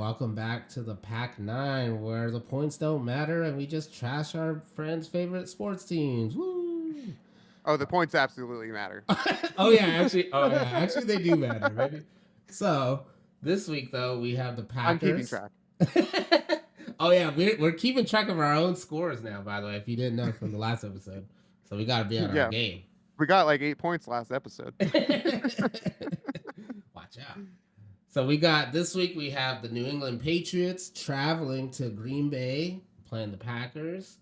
welcome back to the Pack 9, where the points don't matter and we just trash our friends' favorite sports teams. Woo! Oh, the points absolutely matter. Oh yeah, actually they do matter, baby. So this week though we have the I'm keeping Packers. track. Oh yeah, we're keeping track of our own scores now. By the way, if you didn't know from the last episode, so we got to be on our Yeah, game. we got like 8 points last episode. Watch out. So we got this week we have the New England Patriots traveling to Green Bay playing the Packers.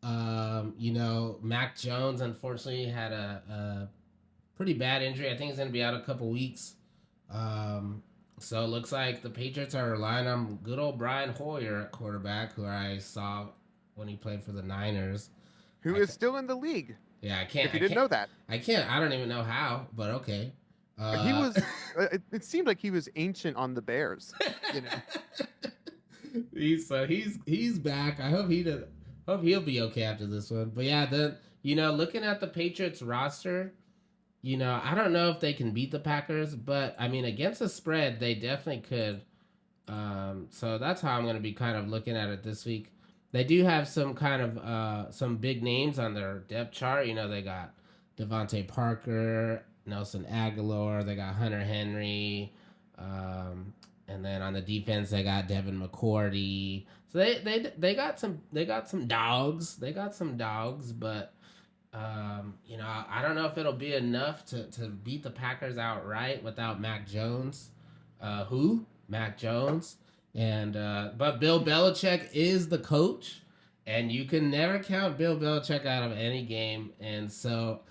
Mac Jones unfortunately had a pretty bad injury. I think he's gonna be out a couple weeks. So it looks like the Patriots are relying on good old Brian Hoyer at quarterback, who I saw when he played for the Niners. Who I is still in the league? yeah, If you didn't know that, I can't. I don't even know how, but okay. he Uh, was. It seemed like he was ancient on the Bears. You know, he's back. I hope hope he'll be okay after this one. But yeah, looking at the Patriots roster, I don't know if they can beat the Packers, but I mean against the spread they definitely could. So that's how I'm going to be kind of looking at it this week. They do have some kind of some big names on their depth chart. They got Devontae Parker, Nelson Aguilar. They got Hunter Henry, and then on the defense they got Devin McCourty. So they got some dogs. They got some dogs, but I don't know if it'll be enough to beat the Packers outright without Mac Jones. Who? Mac Jones. And but Bill Belichick is the coach, and you can never count Bill Belichick out of any game. And so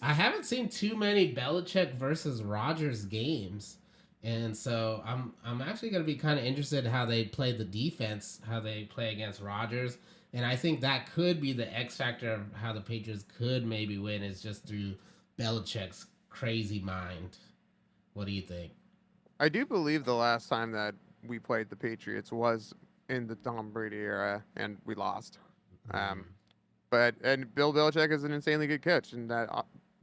I haven't seen too many Belichick versus Rodgers games. And so I'm actually going to be kind of interested in how they play the defense, how they play against Rodgers. And I think that could be the X factor of how the Patriots could maybe win is just through Belichick's crazy mind. What do you think? I do believe the last time that we played the Patriots was in the Tom Brady era, and we lost. Um, Mm. and Bill Belichick is an insanely good coach, and that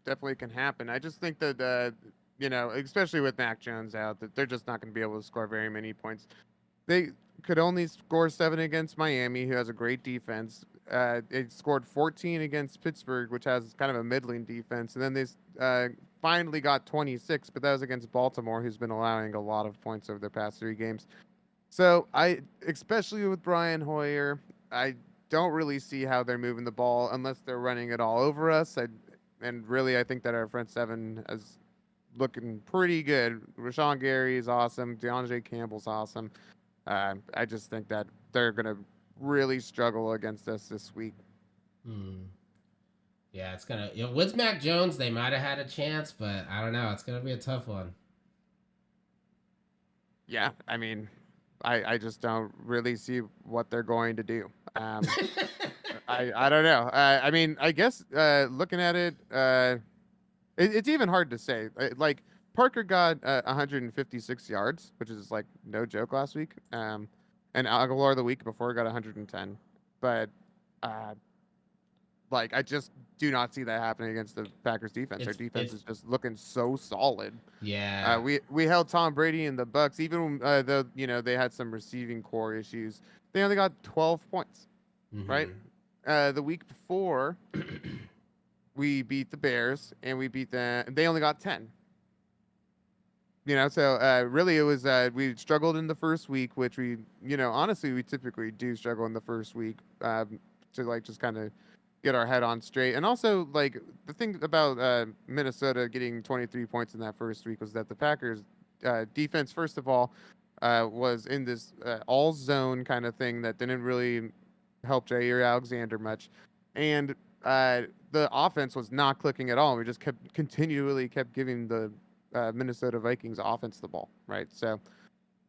definitely can happen. I just think that especially with Mac Jones out, that they're just not going to be able to score very many points. They could only score 7 against Miami, who has a great defense. They scored 14 against Pittsburgh, which has kind of a middling defense, and then they finally got 26, but that was against Baltimore, who's been allowing a lot of points over the past 3 games. So especially with Brian Hoyer, I don't really see how they're moving the ball unless they're running it all over us. And really, I think that our front seven is looking pretty good. Rashawn Gary is awesome. DeAndre Campbell's awesome. I just think that they're gonna really struggle against us this week. Hmm. Yeah, it's gonna. With Mac Jones, they might have had a chance, but I don't know. It's gonna be a tough one. Yeah, I mean, I just don't really see what they're going to do. I don't know. I mean, I guess looking at it, it's even hard to say. Like Parker got 156 yards, which is like no joke last week. And Aguilar the week before got 110. But uh, like I just do not see that happening against the Packers defense. Their defense it's is just looking so solid. yeah. We held Tom Brady and the Bucks, even though they had some receiving core issues. They only got 12 points, right? Mm-hmm. The week before, we beat the Bears and we beat them. They only got 10. So really it was we struggled in the first week, which we honestly we typically do struggle in the first week to like just kind of get our head on straight. And also like the thing about Minnesota getting 23 points in that first week was that the Packers defense first of all was in this all zone kind of thing that didn't really help Jair Alexander much, and the offense was not clicking at all. We just continually kept giving the Minnesota Vikings offense the ball, right? So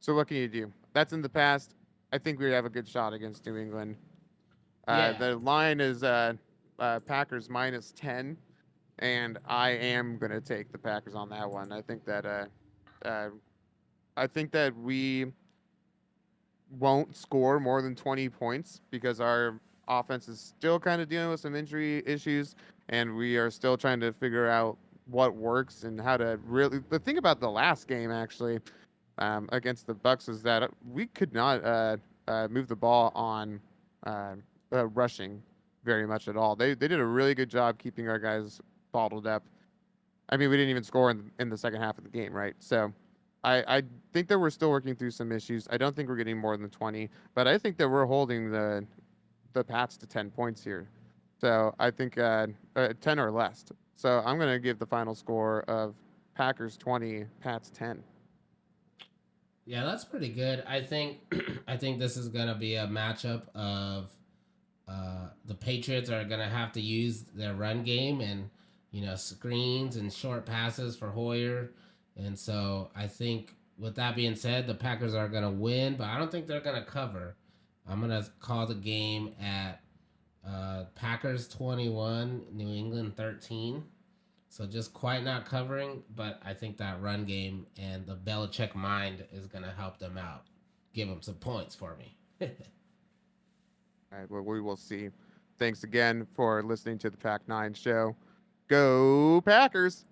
what can you do? That's in the past. I think we have a good shot against New England. Yeah. The line is Packers -10, and I am gonna take the Packers on that one. Uh, I think that we won't score more than 20 points because our offense is still kind of dealing with some injury issues, and we are still trying to figure out what works and how to really. The thing about the last game, actually, against the Bucks is that we could not move the ball on uh, rushing very much at all. They did a really good job keeping our guys bottled up. I mean, we didn't even score in the second half of the game, right? So I think that we're still working through some issues. I don't think we're getting more than 20, but I think that we're holding the Pats to 10 points here. So I think 10 or less. So I'm going to give the final score of Packers 20, Pats 10. Yeah, that's pretty good. I think I think this is gonna be a matchup of the Patriots are gonna have to use their run game and screens and short passes for Hoyer, and so I think with that being said, the Packers are gonna win, but I don't think they're gonna cover. I'm gonna call the game at Packers 21, New England 13. So just quite not covering, but I think that run game and the Belichick mind is going to help them out. Give them some points for me. All right, well, we will see. Thanks again for listening to the Pac 9 show. Go Packers!